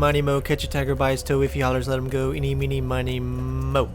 miny, mo. Catch a tiger by his toe. If he hollers, let him go. Eeny, meeny, miny, mo.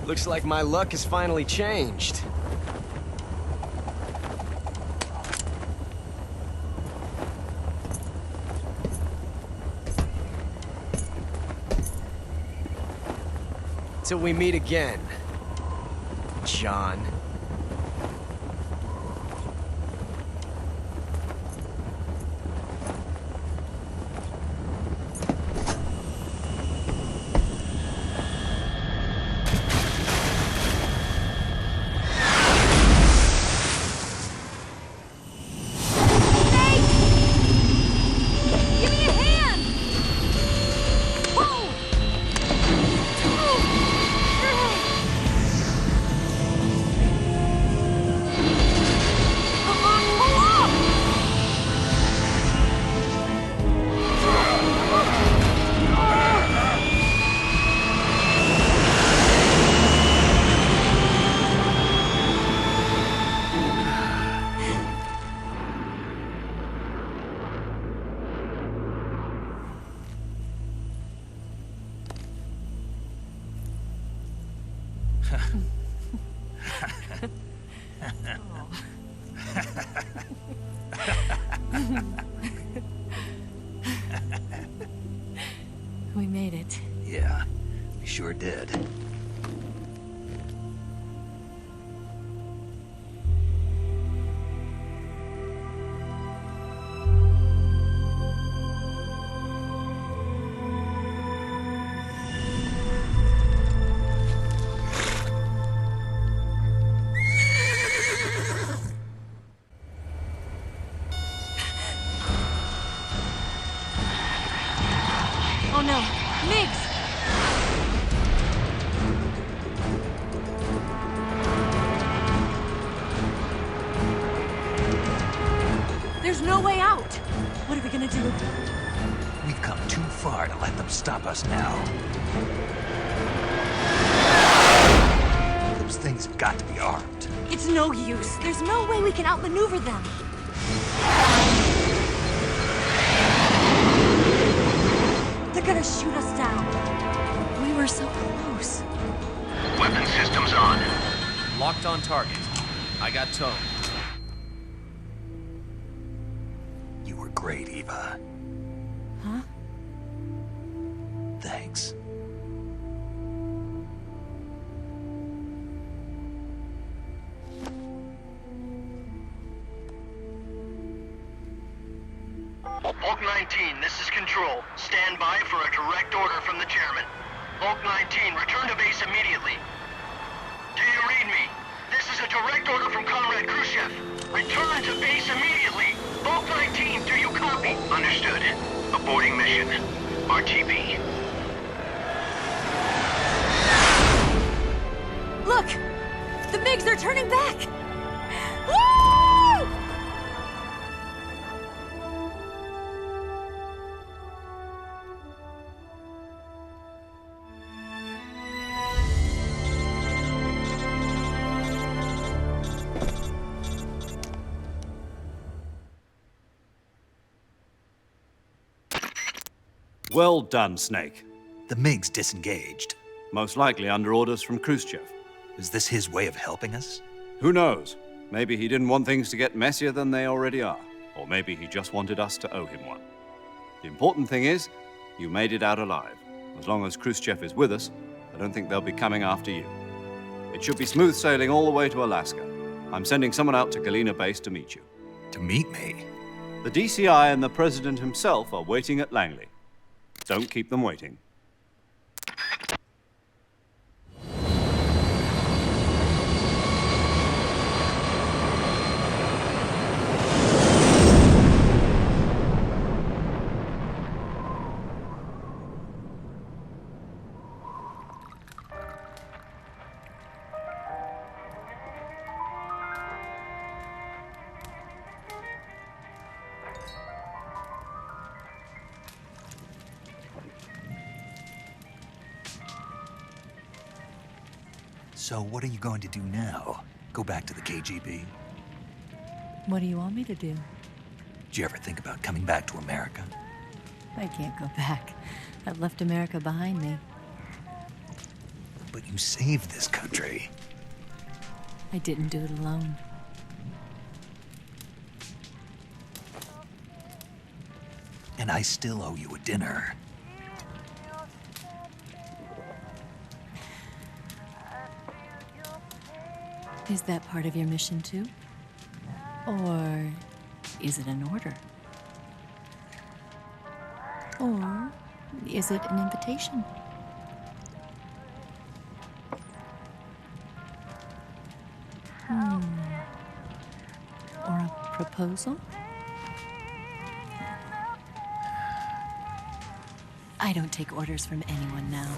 Looks like my luck has finally changed. Till we meet again, John. We made it. Yeah, we sure did. Oh no, Migs! There's no way out! What are we gonna do? We've come too far to let them stop us now. Those things have got to be armed. It's no use. There's no way we can outmaneuver them. They're gonna shoot us down. We were so close. Weapon systems on. Locked on target. I got towed. You were great, Eva. Huh? Thanks. Bulk 19, this is Control. Stand by for a direct order from the chairman. Bulk 19, return to base immediately. Do you read me? This is a direct order from Comrade Khrushchev. Return to base immediately. Bulk 19, do you copy? Understood. Aborting mission. RTB. Look! The MiGs are turning back! Woo! Well done, Snake. The MiGs disengaged. Most likely under orders from Khrushchev. Is this his way of helping us? Who knows? Maybe he didn't want things to get messier than they already are. Or maybe he just wanted us to owe him one. The important thing is, you made it out alive. As long as Khrushchev is with us, I don't think they'll be coming after you. It should be smooth sailing all the way to Alaska. I'm sending someone out to Galena Base to meet you. To meet me? The DCI and the President himself are waiting at Langley. Don't keep them waiting. So what are you going to do now? Go back to the KGB? What do you want me to do? Did you ever think about coming back to America? I can't go back. I've left America behind me. But you saved this country. I didn't do it alone. And I still owe you a dinner. Is that part of your mission too? Or is it an order? Or is it an invitation? Or a proposal? I don't take orders from anyone now.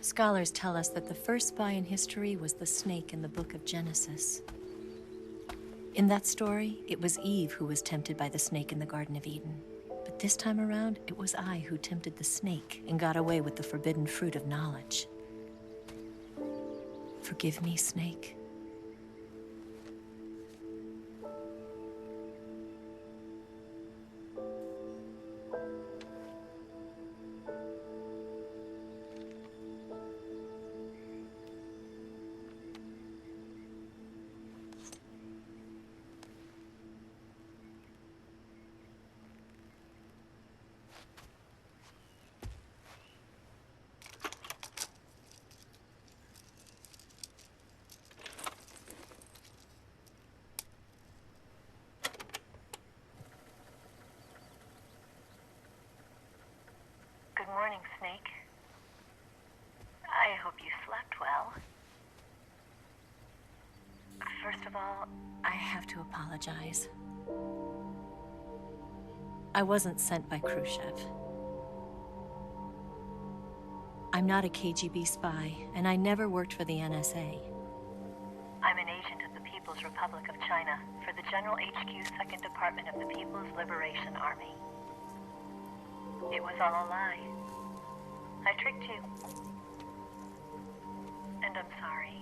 Scholars tell us that the first spy in history was the snake in the book of Genesis. In that story, it was Eve who was tempted by the snake in the Garden of Eden. But this time around, it was I who tempted the snake and got away with the forbidden fruit of knowledge. Forgive me, snake. Good morning, Snake. I hope you slept well. First of all, I have to apologize. I wasn't sent by Khrushchev. I'm not a KGB spy, and I never worked for the NSA. I'm an agent of the People's Republic of China for the General HQ 2nd Department of the People's Liberation Army. It was all a lie. I tricked you. And I'm sorry.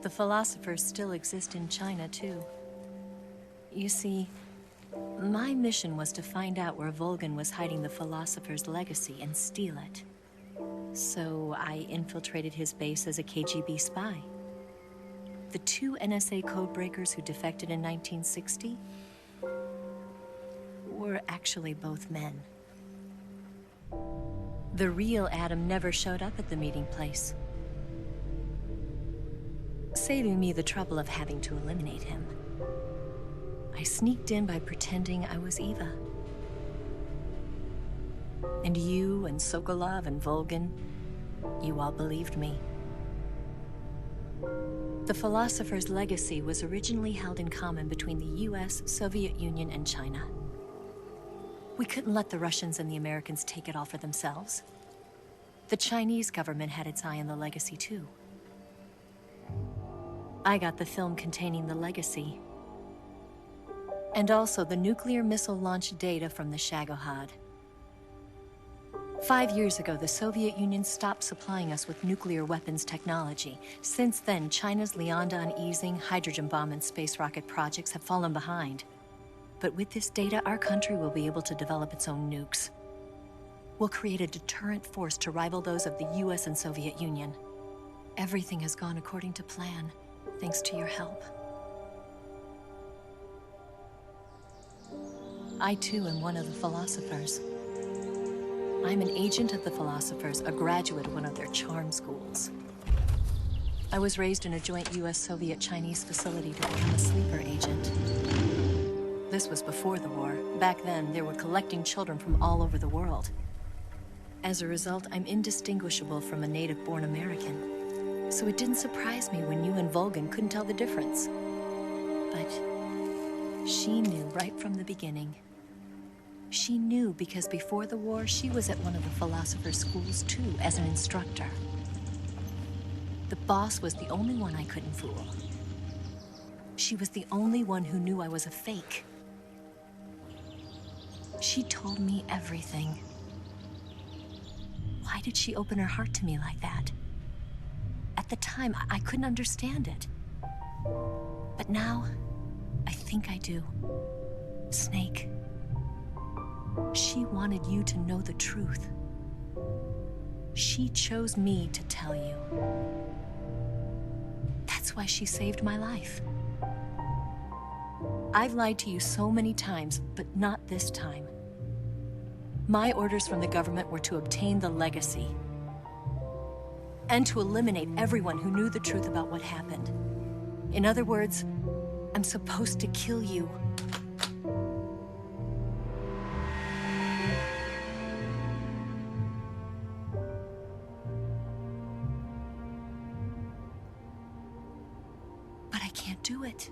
The philosophers still exist in China, too. You see, my mission was to find out where Volgan was hiding the philosopher's legacy and steal it. So I infiltrated his base as a KGB spy. The 2 NSA codebreakers who defected in 1960 were actually both men. The real Adam never showed up at the meeting place, saving me the trouble of having to eliminate him. I sneaked in by pretending I was Eva. And you and Sokolov and Volgan, you all believed me. The philosopher's legacy was originally held in common between the US, Soviet Union, and China. We couldn't let the Russians and the Americans take it all for themselves. The Chinese government had its eye on the legacy, too. I got the film containing the legacy, and also the nuclear missile launch data from the Shagohod. 5 years ago, the Soviet Union stopped supplying us with nuclear weapons technology. Since then, China's Liaodong easing, hydrogen bomb, and space rocket projects have fallen behind. But with this data, our country will be able to develop its own nukes. We'll create a deterrent force to rival those of the US and Soviet Union. Everything has gone according to plan, thanks to your help. I, too, am one of the philosophers. I'm an agent of the philosophers, a graduate of one of their charm schools. I was raised in a joint US-Soviet-Chinese facility to become a sleeper agent. This was before the war. Back then, they were collecting children from all over the world. As a result, I'm indistinguishable from a native-born American. So it didn't surprise me when you and Volgan couldn't tell the difference. But she knew right from the beginning. She knew because before the war, she was at one of the philosopher's schools too, as an instructor. The boss was the only one I couldn't fool. She was the only one who knew I was a fake. She told me everything. Why did she open her heart to me like that? At the time, I couldn't understand it. But now, I think I do. Snake. She wanted you to know the truth. She chose me to tell you. That's why she saved my life. I've lied to you so many times, but not this time. My orders from the government were to obtain the legacy and to eliminate everyone who knew the truth about what happened. In other words, I'm supposed to kill you. But I can't do it.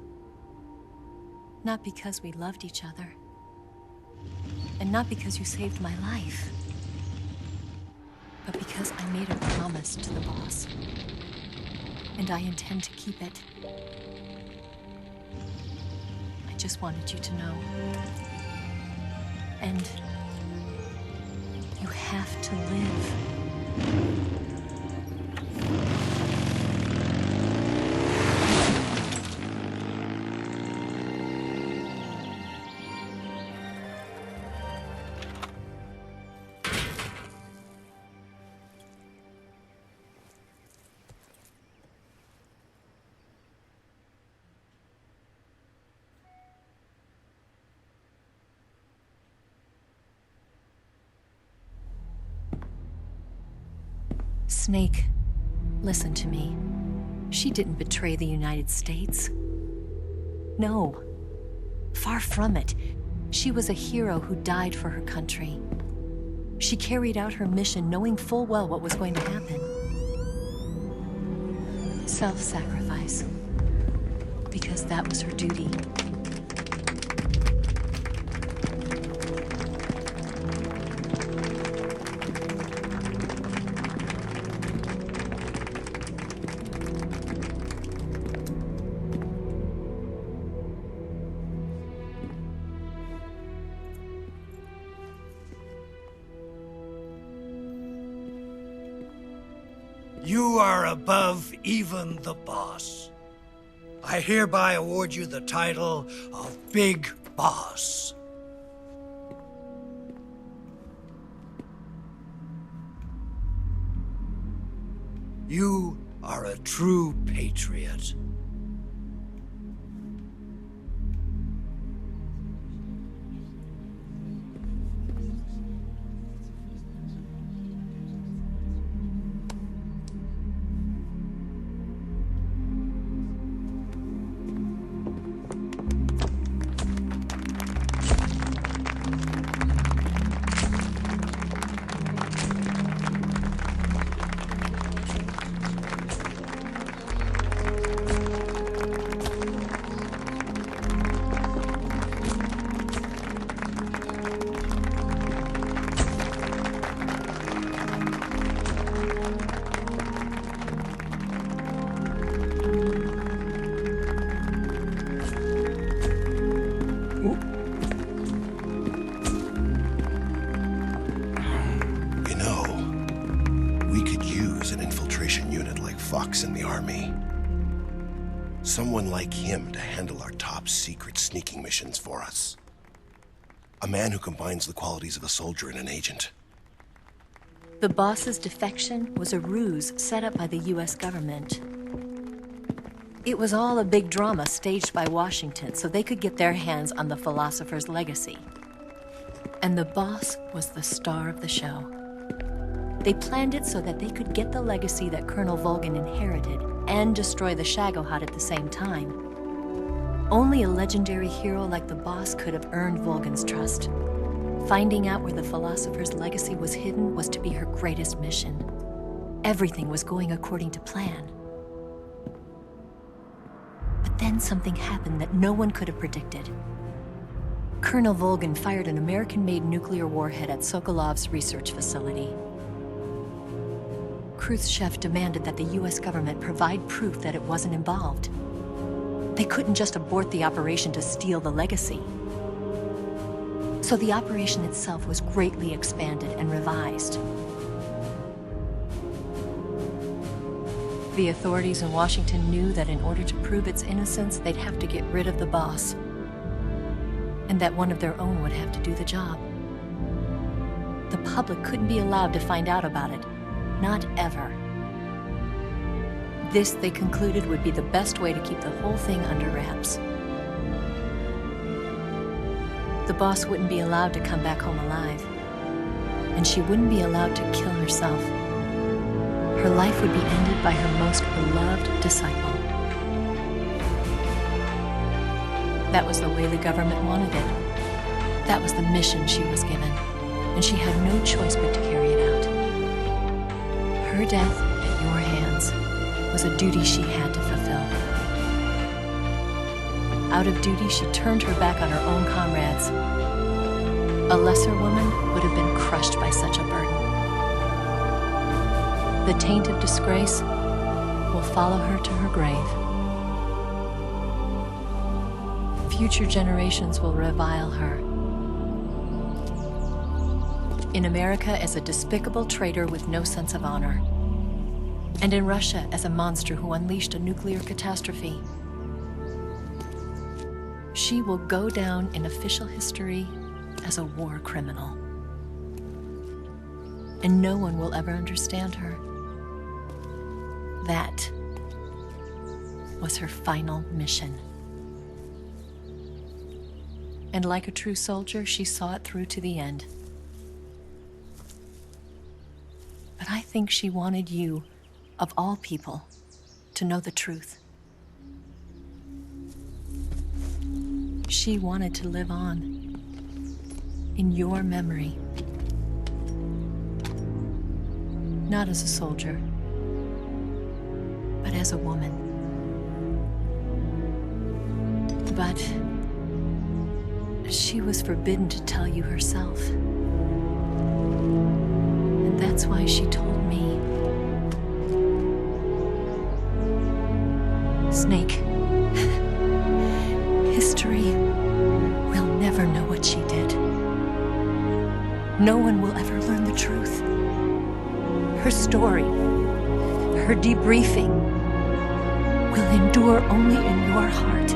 Not because we loved each other. And not because you saved my life. But because I made a promise to the boss. And I intend to keep it. I just wanted you to know. And you have to live. Snake, listen to me. She didn't betray the United States. No, far from it. She was a hero who died for her country. She carried out her mission knowing full well what was going to happen. Self-sacrifice. Because that was her duty. You are above even the boss. I hereby award you the title of Big Boss. You are a true patriot. In the army. Someone like him to handle our top secret sneaking missions for us. A man who combines the qualities of a soldier and an agent. The boss's defection was a ruse set up by the US government. It was all a big drama staged by Washington so they could get their hands on the philosopher's legacy. And the boss was the star of the show. They planned it so that they could get the legacy that Colonel Volgin inherited and destroy the Shagohod at the same time. Only a legendary hero like the boss could have earned Volgin's trust. Finding out where the philosopher's legacy was hidden was to be her greatest mission. Everything was going according to plan. But then something happened that no one could have predicted. Colonel Volgin fired an American-made nuclear warhead at Sokolov's research facility. Khrushchev demanded that the US government provide proof that it wasn't involved. They couldn't just abort the operation to steal the legacy. So the operation itself was greatly expanded and revised. The authorities in Washington knew that in order to prove its innocence, they'd have to get rid of the boss, and that one of their own would have to do the job. The public couldn't be allowed to find out about it. Not ever. This, they concluded, would be the best way to keep the whole thing under wraps. The boss wouldn't be allowed to come back home alive, and she wouldn't be allowed to kill herself. Her life would be ended by her most beloved disciple. That was the way the government wanted it. That was the mission she was given, and she had no choice but to carry it out. Her death at your hands was a duty she had to fulfill. Out of duty, she turned her back on her own comrades. A lesser woman would have been crushed by such a burden. The taint of disgrace will follow her to her grave. Future generations will revile her. In America as a despicable traitor with no sense of honor. And in Russia as a monster who unleashed a nuclear catastrophe. She will go down in official history as a war criminal. And no one will ever understand her. That was her final mission. And like a true soldier, she saw it through to the end. But I think she wanted you, of all people, to know the truth. She wanted to live on, in your memory, Not as a soldier, but as a woman. But she was forbidden to tell you herself. And that's why she told me. Snake, history will never know what she did. No one will ever learn the truth. Her story, her debriefing, will endure only in your heart.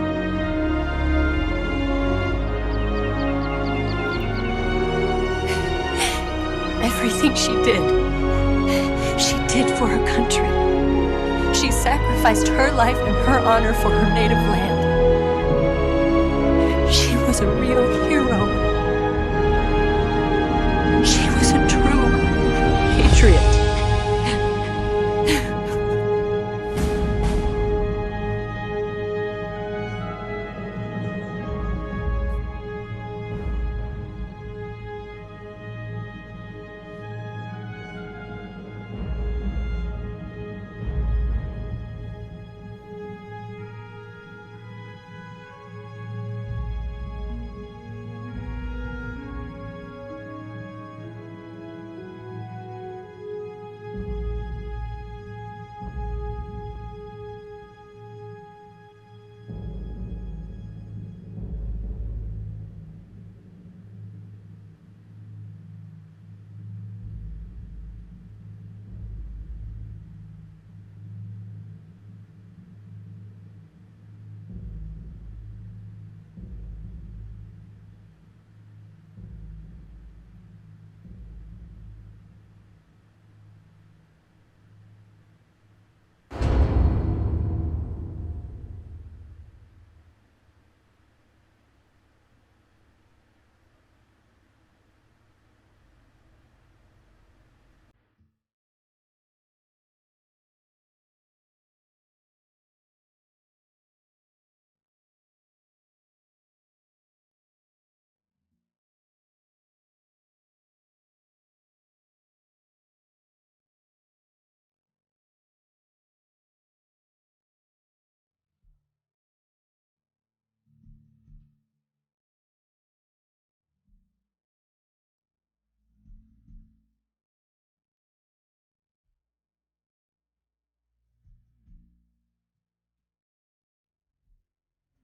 Everything she did for her country. She sacrificed her life and her honor for her native land. She was a real hero. She was a true patriot.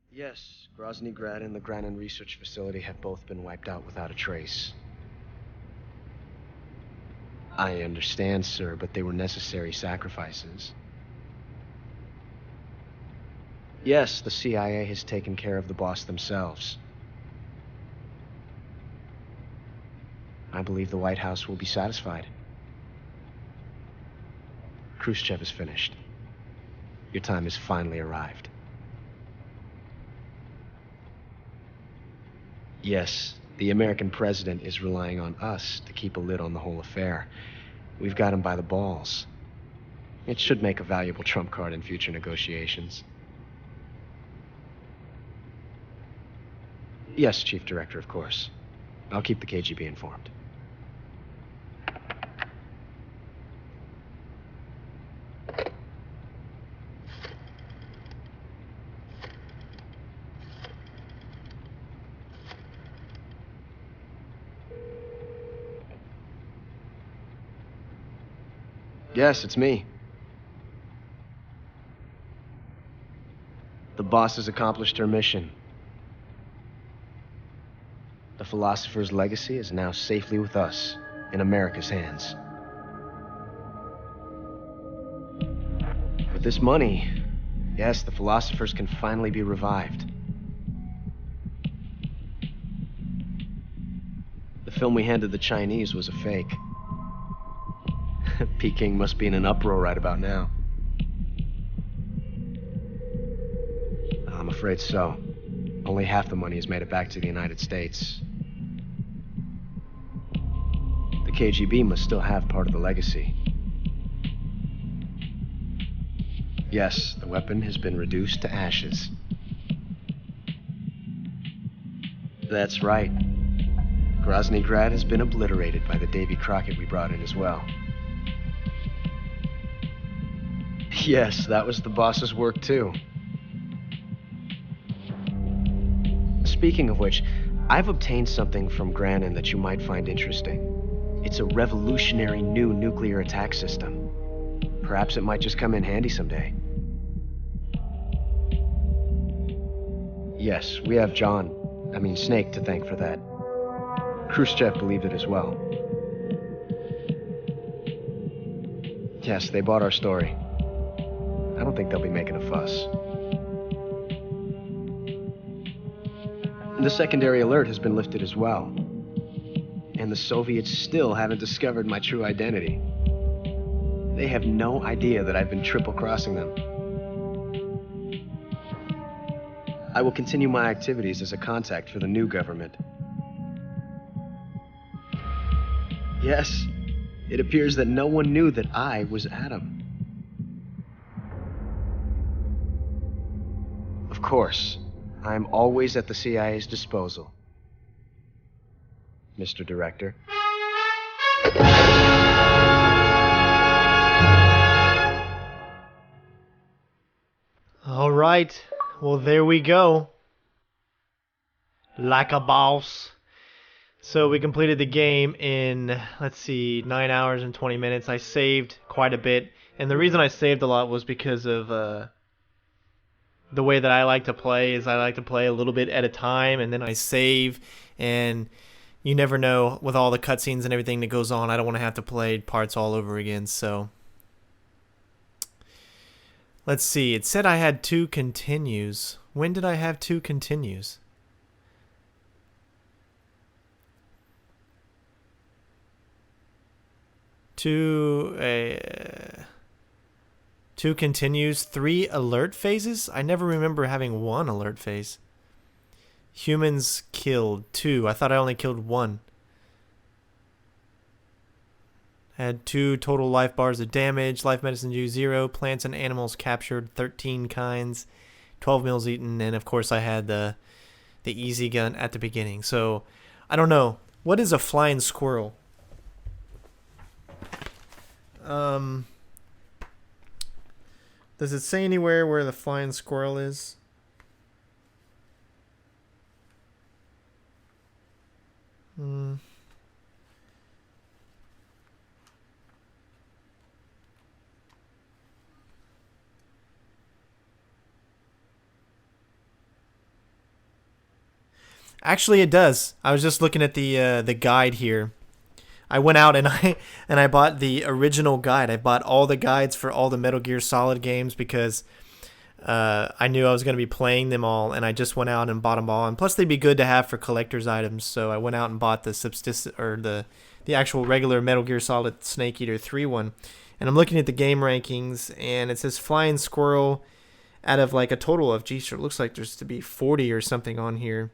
Yes, Grozny Grad and the Granin Research Facility have both been wiped out without a trace. I understand, sir, but they were necessary sacrifices. Yes, the CIA has taken care of the boss themselves. I believe the White House will be satisfied. Khrushchev is finished. Your time has finally arrived. Yes, the American president is relying on us to keep a lid on the whole affair. We've got him by the balls. It should make a valuable trump card in future negotiations. Yes, Chief Director, of course. I'll keep the KGB informed. Yes, it's me. The boss has accomplished her mission. The philosopher's legacy is now safely with us, in America's hands. With this money, yes, the philosophers can finally be revived. The film we handed the Chinese was a fake. Peking must be in an uproar right about now. I'm afraid so. Only half the money has made it back to the United States. The KGB must still have part of the legacy. Yes, the weapon has been reduced to ashes. That's right. Grozny Grad has been obliterated by the Davy Crockett we brought in as well. Yes, that was the boss's work too. Speaking of which, I've obtained something from Granin that you might find interesting. It's a revolutionary new nuclear attack system. Perhaps it might just come in handy someday. Yes, we have Snake to thank for that. Khrushchev believed it as well. Yes, they bought our story. I don't think they'll be making a fuss. The secondary alert has been lifted as well. And the Soviets still haven't discovered my true identity. They have no idea that I've been triple-crossing them. I will continue my activities as a contact for the new government. Yes, it appears that no one knew that I was Adam. Of course, I'm always at the CIA's disposal, Mr. Director. All right. Well, there we go. Like a boss. So we completed the game in, let's see, 9 hours and 20 minutes. I saved quite a bit. And the reason I saved a lot was because of the way that I like to play is I like to play a little bit at a time, and then I save. And you never know with all the cutscenes and everything that goes on. I don't want to have to play parts all over again. So let's see. It said I had 2 continues. When did I have 2 continues? Two continues, 3 alert phases? I never remember having 1 alert phase. Humans killed 2. I thought I only killed 1. Had 2 total life bars of damage. Life medicine used 0. Plants and animals captured 13 kinds. 12 meals eaten. And of course I had the easy gun at the beginning. So I don't know. What is a flying squirrel? Does it say anywhere where the flying squirrel is? Actually, it does. I was just looking at the guide here. I went out and I bought the original guide. I bought all the guides for all the Metal Gear Solid games because I knew I was going to be playing them all, and I just went out and bought them all. And plus, they'd be good to have for collector's items. So I went out and bought the actual regular Metal Gear Solid Snake Eater 3 one. And I'm looking at the game rankings, and it says Flying Squirrel out of like a total of, geez, it looks like there's to be 40 or something on here.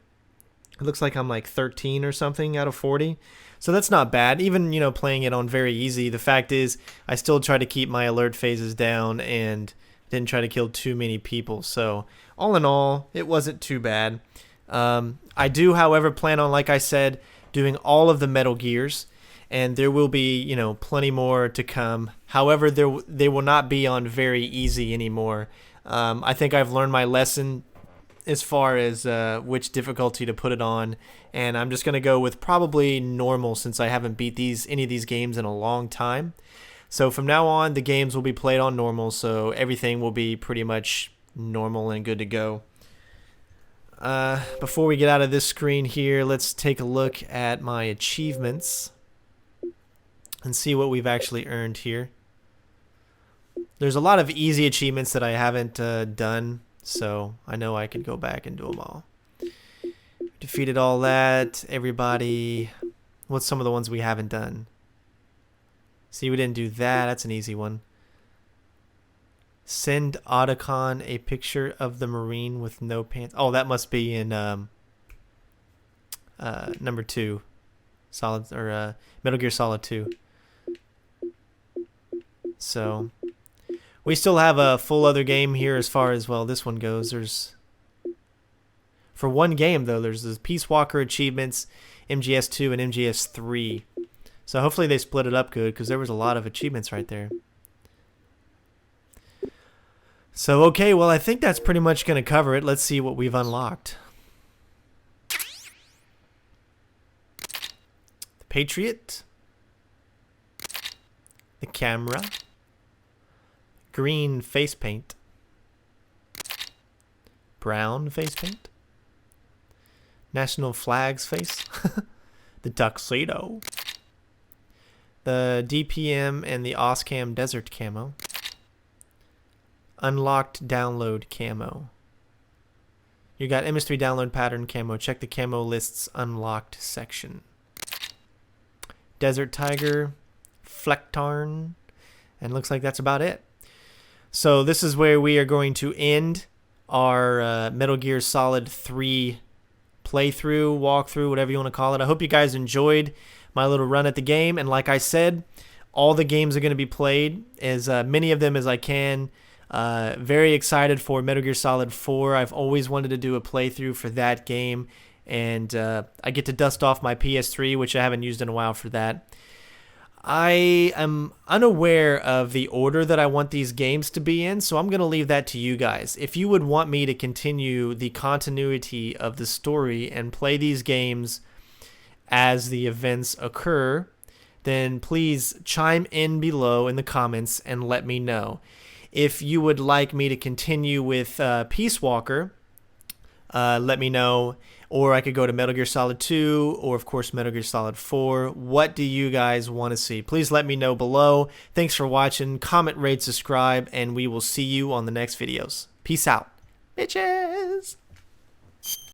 It looks like I'm like 13 or something out of 40. So that's not bad. Even, playing it on very easy. The fact is, I still try to keep my alert phases down and didn't try to kill too many people. So all in all, it wasn't too bad. I do, however, plan on, like I said, doing all of the Metal Gears. And there will be, plenty more to come. However, they will not be on very easy anymore. I think I've learned my lesson as far as which difficulty to put it on, and I'm just going to go with probably normal since I haven't beat any of these games in a long time. So from now on, the games will be played on normal, so everything will be pretty much normal and good to go. Before we get out of this screen here, let's take a look at my achievements and see what we've actually earned here. There's a lot of easy achievements that I haven't done, so I know I could go back and do them all. Defeated all that. Everybody. What's some of the ones we haven't done? See, we didn't do that. That's an easy one. Send Otacon a picture of the Marine with no pants. Oh, that must be in number 2. Metal Gear Solid 2. So we still have a full other game here as far as, well, this one goes. For one game, though, there's the Peace Walker achievements, MGS2 and MGS3. So hopefully they split it up good, because there was a lot of achievements right there. So, okay, well, I think that's pretty much going to cover it. Let's see what we've unlocked. The Patriot. The camera. Green face paint. Brown face paint. National flag's face. The tuxedo. The DPM and the Oscam desert camo. Unlocked download camo. You got MS3 download pattern camo. Check the camo lists unlocked section. Desert Tiger, Flectarn, and looks like that's about it. So this is where we are going to end our Metal Gear Solid 3 playthrough, walkthrough, whatever you want to call it. I hope you guys enjoyed my little run at the game, and like I said, all the games are going to be played, as many of them as I can. Very excited for Metal Gear Solid 4. I've always wanted to do a playthrough for that game, and I get to dust off my PS3, which I haven't used in a while for that. I am unaware of the order that I want these games to be in, so I'm going to leave that to you guys. If you would want me to continue the continuity of the story and play these games as the events occur, then please chime in below in the comments and let me know. If you would like me to continue with Peace Walker, let me know. Or I could go to Metal Gear Solid 2, or of course Metal Gear Solid 4. What do you guys want to see? Please let me know below. Thanks for watching. Comment, rate, subscribe, and we will see you on the next videos. Peace out, bitches!